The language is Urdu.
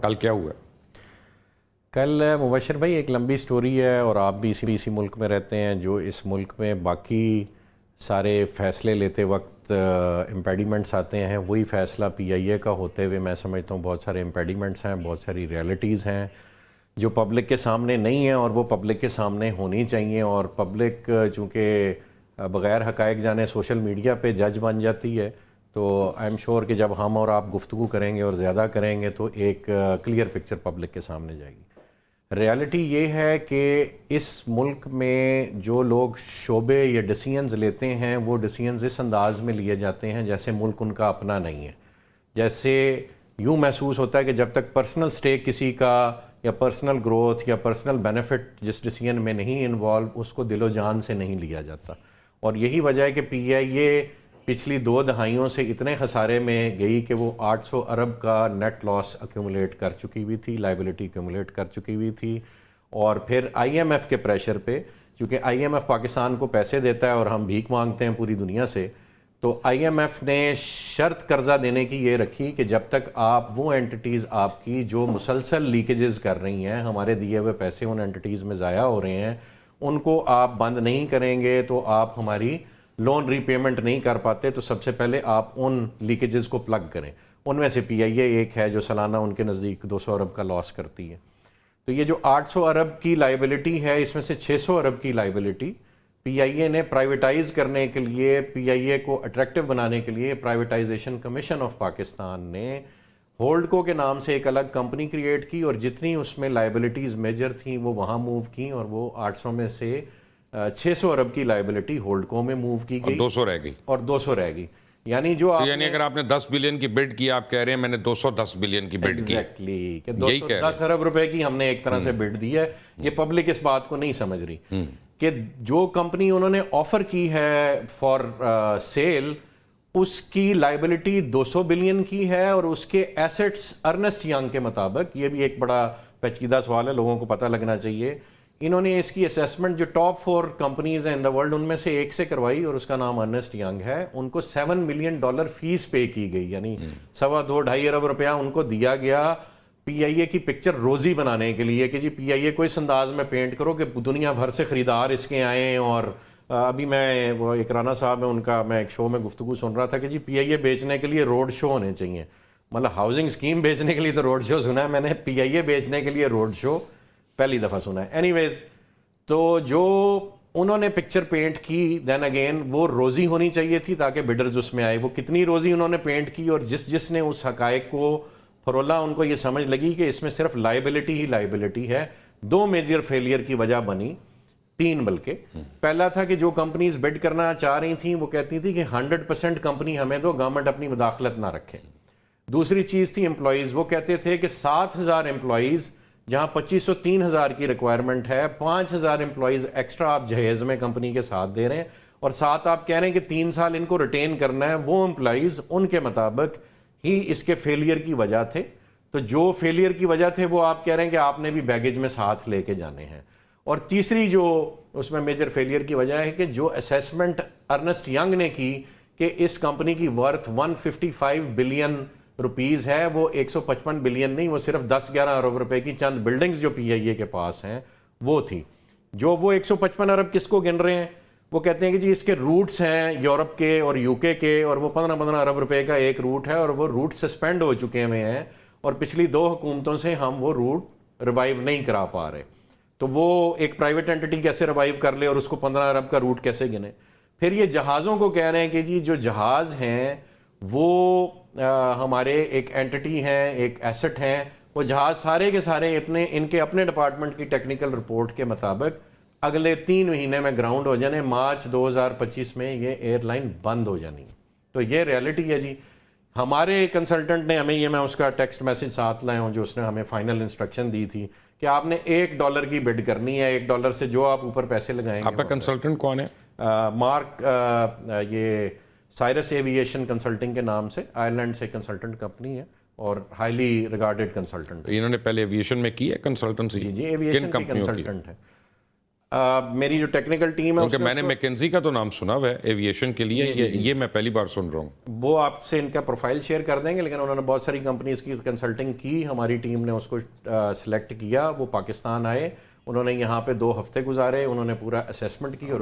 کل کیا ہوا؟ کل مبشر بھائی ایک لمبی سٹوری ہے، اور آپ بھی اسی ملک میں رہتے ہیں جو اس ملک میں باقی سارے فیصلے لیتے وقت امپیڈیمنٹس آتے ہیں، وہی فیصلہ پی آئی اے کا ہوتے ہوئے میں سمجھتا ہوں بہت سارے امپیڈیمنٹس ہیں، بہت ساری ریالٹیز ہیں جو پبلک کے سامنے نہیں ہیں اور وہ پبلک کے سامنے ہونی چاہیے. اور پبلک چونکہ بغیر حقائق جانے سوشل میڈیا پہ جج بن جاتی ہے، تو آئی ایم شور کہ جب ہم اور آپ گفتگو کریں گے اور زیادہ کریں گے تو ایک کلیئر پکچر پبلک کے سامنے جائے گی. ریالٹی یہ ہے کہ اس ملک میں جو لوگ شعبے یا ڈیسیژنز لیتے ہیں وہ ڈیسیژنز اس انداز میں لیے جاتے ہیں جیسے ملک ان کا اپنا نہیں ہے. جیسے یوں محسوس ہوتا ہے کہ جب تک پرسنل سٹیک کسی کا یا پرسنل گروتھ یا پرسنل بینیفٹ جس ڈیسیژن میں نہیں انوالو، اس کو دل و جان سے نہیں لیا جاتا. اور یہی وجہ ہے کہ پی آئی اے پچھلی 2 دہائیوں سے اتنے خسارے میں گئی کہ وہ 800 ارب کا نیٹ لاس ایکیومولیٹ کر چکی ہوئی تھی، لائبلٹی ایکیومولیٹ کر چکی ہوئی تھی. اور پھر آئی ایم ایف کے پریشر پہ، چونکہ آئی ایم ایف پاکستان کو پیسے دیتا ہے اور ہم بھیک مانگتے ہیں پوری دنیا سے، تو آئی ایم ایف نے شرط قرضہ دینے کی یہ رکھی کہ جب تک آپ وہ اینٹیز آپ کی جو مسلسل لیکیجز کر رہی ہیں، ہمارے دیے ہوئے پیسے ان اینٹیز میں ضائع ہو رہے ہیں، ان کو آپ بند نہیں کریں گے تو آپ ہماری لون ری پیمنٹ نہیں کر پاتے. تو سب سے پہلے آپ ان لیکیجز کو پلگ کریں. ان میں سے پی آئی اے ایک ہے جو سالانہ ان کے نزدیک 200 ارب کا لاس کرتی ہے. تو یہ جو 800 ارب کی لائبلٹی ہے، اس میں سے 600 ارب کی لائبلٹی پی آئی اے نے پرائیویٹائز کرنے کے لیے، پی آئی اے کو اٹریکٹیو بنانے کے لیے پرائیویٹائزیشن کمیشن آف پاکستان نے ہولڈ کو کے نام سے ایک الگ کمپنی کریٹ کی، اور جتنی اس میں لائبلٹیز میجر تھیں وہ وہاں موو کی، اور وہ 800 میں سے 600 ارب کی لائبلٹی ہولڈ کو میں موو کی گئی، اور 200 رہ گئی. اور 200 رہ گئی. یعنی جو آپ یعنی اگر آپ نے 10 بلین کی بڈ کی، آپ کہہ رہے ہیں میں نے 210 بلین کی بڈ کی. ایگزیکٹلی کہ یہی کہہ رہے 210 ارب روپے کی ہم نے ایک طرح سے بڈ دی ہے. یہ پبلک اس بات کو نہیں سمجھ رہی کہ جو کمپنی انہوں نے آفر کی ہے فار سیل، اس کی لائبلٹی 200 بلین کی ہے، اور اس کے ایسٹس ارنسٹ ینگ کے مطابق، یہ بھی ایک بڑا پیچیدہ سوال ہے، لوگوں کو پتہ لگنا چاہیے، انہوں نے اس کی اسیسمنٹ جو ٹاپ 4 کمپنیز ہیں ان دا ورلڈ ان میں سے ایک سے کروائی، اور اس کا نام ارنسٹ ینگ ہے. ان کو $7 ملین فیس پے کی گئی، یعنی 2.5 ارب روپیہ ان کو دیا گیا پی آئی اے کی پکچر روزی بنانے کے لیے کہ جی پی آئی اے کو اس انداز میں پینٹ کرو کہ دنیا بھر سے خریدار اس کے آئیں. اور ابھی میں وہ ایک رانا صاحب ہیں ان کا، میں ایک شو میں گفتگو سن رہا تھا کہ جی پی آئی اے بیچنے کے لیے روڈ شو ہونے چاہیے. مطلب ہاؤسنگ اسکیم بیچنے کے لیے تو روڈ شو سنا ہے میں نے، پی آئی اے بیچنے کے لیے روڈ شو پہلی دفعہ سنا ہے. اینی ویز، تو جو انہوں نے پکچر پینٹ کی، دین اگین وہ روزی ہونی چاہیے تھی تاکہ بڈرز اس میں آئے. وہ کتنی روزی انہوں نے پینٹ کی، اور جس نے اس حقائق کو پھرولا، ان کو یہ سمجھ لگی کہ اس میں صرف لائبلٹی ہی لائبلٹی ہے. 2 میجر فیلئر کی وجہ بنی، 3 بلکہ. پہلا تھا کہ جو کمپنیز بڈ کرنا چاہ رہی تھیں وہ کہتی تھی کہ 100% کمپنی ہمیں دو، گورنمنٹ اپنی مداخلت نہ رکھے. دوسری چیز تھی امپلائیز. وہ کہتے تھے کہ 7,000 امپلائیز جہاں 25,000 کی ریکوائرمنٹ ہے، 5,000 امپلائیز ایکسٹرا آپ جہیز میں کمپنی کے ساتھ دے رہے ہیں، اور ساتھ آپ کہہ رہے ہیں کہ 3 سال ان کو ریٹین کرنا ہے. وہ امپلائیز ان کے مطابق ہی اس کے فیلئر کی وجہ تھے. تو جو فیلئر کی وجہ تھے وہ آپ کہہ رہے ہیں کہ آپ نے بھی بیگیج میں ساتھ لے کے جانے ہیں. اور تیسری جو اس میں میجر فیلئر کی وجہ ہے کہ جو اسیسمنٹ ارنسٹ ینگ نے کی کہ اس کمپنی کی ورتھ 155 بلین روپیز ہے، وہ 155 بلین نہیں، وہ صرف 10-11 ارب روپے کی چند بلڈنگز جو پی آئی اے کے پاس ہیں وہ تھی. جو وہ 155 ارب کس کو گن رہے ہیں؟ وہ کہتے ہیں کہ جی اس کے روٹس ہیں یورپ کے اور یو کے کے، اور وہ 15 ارب روپے کا ایک روٹ ہے، اور وہ روٹ سسپینڈ ہو چکے ہوئے ہیں، اور پچھلی 2 حکومتوں سے ہم وہ روٹ ریوائیو نہیں کرا پا رہے. تو وہ ایک پرائیویٹ اینٹی کیسے ریوائیو کر لے اور اس کو 15 ارب کا روٹ کیسے گنے؟ پھر یہ جہازوں کو کہہ رہے ہیں کہ جی جو جہاز ہیں وہ ہمارے ایک اینٹی ہیں، ایک ایسٹ ہیں. وہ جہاز سارے کے سارے ان کے اپنے ڈپارٹمنٹ کی ٹیکنیکل رپورٹ کے مطابق اگلے 3 مہینے میں گراؤنڈ ہو جانے، مارچ 2025 میں یہ ایئر لائن بند ہو جانی. تو یہ ریالٹی ہے جی. ہمارے کنسلٹنٹ نے ہمیں، یہ میں اس کا ٹیکسٹ میسج ساتھ لائے ہوں جو اس نے ہمیں فائنل انسٹرکشن دی تھی کہ آپ نے $1 کی بڈ کرنی ہے. $1 سے جو آپ اوپر پیسے لگائیں گے. آپ کا کنسلٹنٹ کون ہے؟ مارک، یہ سائرس ایویشن کنسلٹنگ کے نام سے آئرلینڈ سے کنسلٹنٹ کمپنی ہے اور ہائیلی ریگارڈڈ کنسلٹنٹ. انہوں نے پہلے ایویشن میں کی ہے کنسلٹنسی؟ جی ایویشن کی کنسلٹنٹ ہے. میری جو ٹیکنیکل ٹیم ہے کیونکہ میں نے میکنزی کا تو نام سنا ہوا ہے ایویشن کے لیے، یہ میں پہلی بار سن رہا ہوں. وہ آپ سے ان کا پروفائل شیئر کر دیں گے، لیکن انہوں نے بہت ساری کمپنیز کی کنسلٹنگ کی، ہماری ٹیم نے اس کو سلیکٹ کیا، وہ پاکستان آئے، انہوں نے یہاں پہ 2 ہفتے گزارے، انہوں نے پورا اسیسمنٹ کی اور